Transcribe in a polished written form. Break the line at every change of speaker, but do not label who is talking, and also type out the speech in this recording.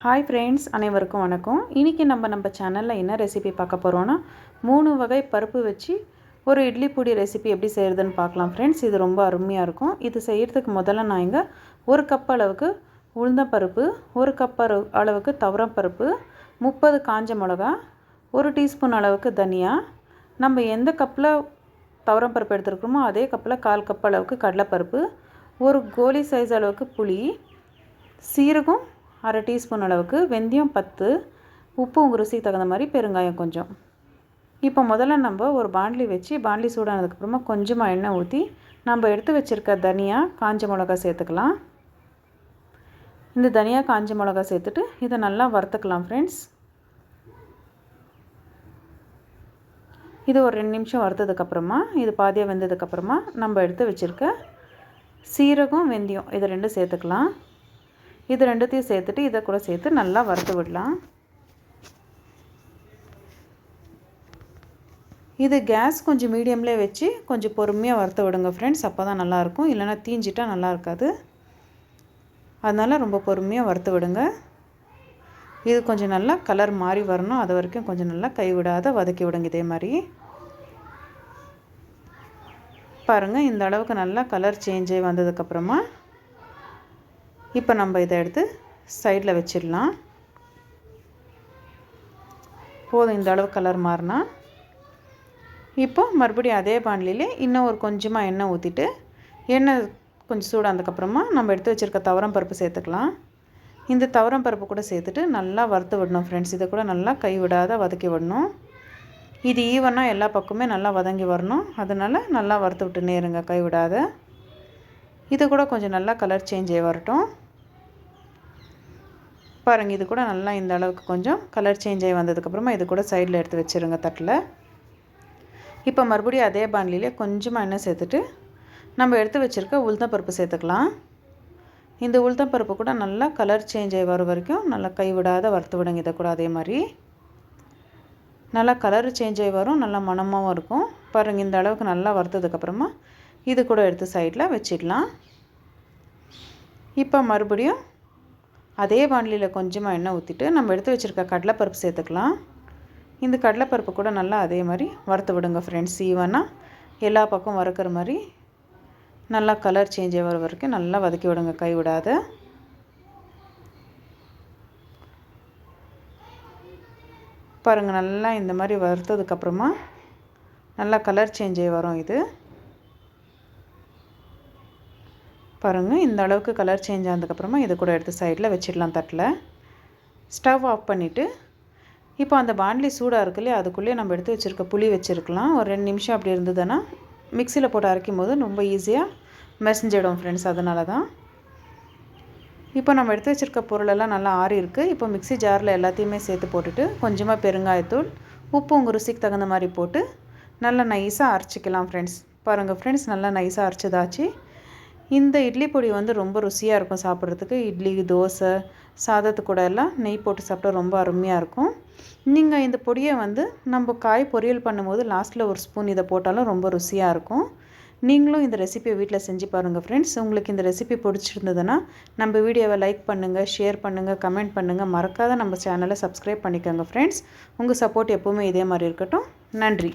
Hi friends, அனைவருக்கும் வணக்கம். இன்றைக்கி நம்ம சேனலில் என்ன ரெசிபி பார்க்க போகிறோன்னா 3 வகை பருப்பு வச்சு ஒரு இட்லி பொடி ரெசிபி எப்படி செய்கிறதுன்னு பார்க்கலாம் ஃப்ரெண்ட்ஸ். இது ரொம்ப அருமையாக இருக்கும். இது செய்கிறதுக்கு முதல்ல நான் இங்கே 1 கப் அளவுக்கு உளுந்தம்பருப்பு, 1 கப் அளவுக்கு துவரம்பருப்பு, 30 காஞ்ச மிளகா, 1 டீஸ்பூன் அளவுக்கு தனியா, நம்ம எந்த கப்பில் துவரம்பருப்பு எடுத்துருக்கோமோ அதே கப்பில் 1/4 கப் அளவுக்கு கடலைப்பருப்பு, ஒரு கோலி சைஸ் அளவுக்கு புளி, சீரகம் 1/2 டீஸ்பூன் அளவுக்கு, வெந்தயம் 10, உப்பு உங்கள் ருசிக்கு தகுந்த மாதிரி, பெருங்காயம் கொஞ்சம். இப்போ முதல்ல நம்ம ஒரு பாண்ட்லி வச்சு பாண்ட்லி சூடானதுக்கப்புறமா கொஞ்சமாக எண்ணெய் ஊற்றி நம்ம எடுத்து வச்சுருக்க தனியா காஞ்ச மிளகா சேர்த்துக்கலாம். இந்த தனியா காஞ்ச மிளகா சேர்த்துட்டு இதை நல்லா வறுத்துக்கலாம் ஃப்ரெண்ட்ஸ். இது ஒரு 2 நிமிஷம் வறுத்ததுக்கப்புறமா இது பாதியாக வெந்ததுக்கப்புறமா நம்ம எடுத்து வச்சுருக்க சீரகம் வெந்தயம் இது 2 சேர்த்துக்கலாம். இது 2த்தையும் சேர்த்துட்டு இதை கூட சேர்த்து நல்லா வறுத்து விடலாம். இது கேஸ் கொஞ்சம் மீடியம்லேயே வச்சு கொஞ்சம் பொறுமையாக வறுத்து விடுங்க ஃப்ரெண்ட்ஸ். அப்போ தான் நல்லாயிருக்கும். இல்லைனா தீஞ்சிட்டால் நல்லா இருக்காது. அதனால் ரொம்ப பொறுமையாக வறுத்து விடுங்க. இது கொஞ்சம் நல்லா கலர் மாறி வரணும். அது வரைக்கும் கொஞ்சம் நல்லா கைவிடாத வதக்கி விடுங்க. இதே மாதிரி பாருங்கள். இந்த அளவுக்கு நல்லா கலர் சேஞ்ச் ஆகி வந்ததுக்கப்புறமா இப்போ நம்ம இதை எடுத்து சைடில் வச்சிடலாம். போதும் இந்த அளவு கலர் மாறினா. இப்போ மறுபடியும் அதே பாண்ட்லிலே இன்னும் ஒரு கொஞ்சமாக எண்ணெய் ஊற்றிட்டு எண்ணெய் கொஞ்சம் சூடானதுக்கப்புறமா நம்ம எடுத்து வச்சுருக்க துவரம் பருப்பு சேர்த்துக்கலாம். இந்த துவரம் பருப்பு கூட சேர்த்துட்டு நல்லா வறுத்து விடணும் ஃப்ரெண்ட்ஸ். இதை கூட நல்லா கைவிடாத வதக்கி விடணும். இது ஈவனாக எல்லா பக்கமே நல்லா வதங்கி வரணும். அதனால் நல்லா வறுத்து விட்டுனே இருங்க கைவிடாத. இது கூட கொஞ்சம் நல்லா கலர் சேஞ்ச் ஆகி வரட்டும். பாருங்கள். இது கூட நல்லா இந்த அளவுக்கு கொஞ்சம் கலர் சேஞ்ச் ஆகி வந்ததுக்கப்புறமா இது கூட சைடில் எடுத்து வச்சுருங்க தட்டில். இப்போ மறுபடியும் அதே பாண்ட்லிலே கொஞ்சமாக எண்ணெய் சேர்த்துட்டு நம்ம எடுத்து வச்சுருக்க உளுத்தம்பருப்பு சேர்த்துக்கலாம். இந்த உளுத்தம்பருப்பு கூட நல்லா கலர் சேஞ்ச் ஆகி வர வரைக்கும் நல்லா கைவிடாத வறுத்து விடுங்க. இதை கூட அதே மாதிரி நல்லா கலர் சேஞ்ச் ஆகி வரும். நல்லா மணமாகவும் இருக்கும். பாருங்கள். இந்த அளவுக்கு நல்லா வறுத்ததுக்கப்புறமா இது கூட எடுத்து சைடில் வச்சிடலாம். இப்போ மறுபடியும் அதே பாண்ட்லியில் கொஞ்சமாக எண்ணெய் ஊற்றிட்டு நம்ம எடுத்து வச்சுருக்க கடலைப்பருப்பு சேர்த்துக்கலாம். இந்த கடலைப்பருப்பு கூட நல்லா அதே மாதிரி வறுத்து விடுங்க ஃப்ரெண்ட்ஸ். ஈவனாக எல்லா பக்கம் வறுக்கிற மாதிரி நல்லா கலர் சேஞ்ச் ஆகிற வரைக்கும் நல்லா வதக்கி விடுங்க கைவிடாத. பாருங்கள். நல்லா இந்த மாதிரி வறுத்ததுக்கப்புறமா நல்லா கலர் சேஞ்ச் ஆகி வரும். இது பாருங்கள். இந்த அளவுக்கு கலர் சேஞ்ச் ஆனதுக்கப்புறமா இதை கூட எடுத்து சைடில் வச்சிடலாம் தட்டில். ஸ்டவ் ஆஃப் பண்ணிவிட்டு இப்போ அந்த பாண்ட்லி சூடாக இருக்கு இல்லையா, அதுக்குள்ளேயே நம்ம எடுத்து வச்சுருக்க புளி வச்சுருக்கலாம். ஒரு 2 நிமிஷம் அப்படி இருந்ததுன்னா மிக்சியில் போட்டு அரைக்கும் போது ரொம்ப ஈஸியாக மெசஞ்சிடும் ஃப்ரெண்ட்ஸ். அதனால தான் இப்போ நம்ம எடுத்து வச்சுருக்க பொருளெல்லாம் நல்லா ஆறி இருக்குது. இப்போ மிக்சி ஜாரில் எல்லாத்தையுமே சேர்த்து போட்டுட்டு கொஞ்சமாக பெருங்காயத்தூள், உப்பு உங்கள் ருசிக்கு தகுந்த மாதிரி போட்டு நல்லா நைஸாக அரைச்சிக்கலாம் ஃப்ரெண்ட்ஸ். பாருங்கள் ஃப்ரெண்ட்ஸ். நல்லா நைஸாக அரைச்சதாச்சு. இந்த இட்லி பொடி வந்து ரொம்ப ருசியாக இருக்கும் சாப்பிட்றதுக்கு. இட்லி, தோசை, சாதத்து கூட எல்லாம் நெய் போட்டு சாப்பிட்டா ரொம்ப அருமையாக இருக்கும். நீங்கள் இந்த பொடியை வந்து நம்ம காய் பொரியல் பண்ணும்போது லாஸ்ட்டில் ஒரு ஸ்பூன் இதை போட்டாலும் ரொம்ப ருசியாக இருக்கும். நீங்களும் இந்த ரெசிபியை வீட்டில் செஞ்சு பாருங்கள் ஃப்ரெண்ட்ஸ். உங்களுக்கு இந்த ரெசிபி பிடிச்சிருந்ததுன்னா நம்ம வீடியோவை லைக் பண்ணுங்கள், ஷேர் பண்ணுங்கள், கமெண்ட் பண்ணுங்கள். மறக்காத நம்ம சேனலை சப்ஸ்கிரைப் பண்ணிக்கோங்க ஃப்ரெண்ட்ஸ். உங்கள் சப்போர்ட் எப்போவுமே இதே மாதிரி இருக்கட்டும். நன்றி.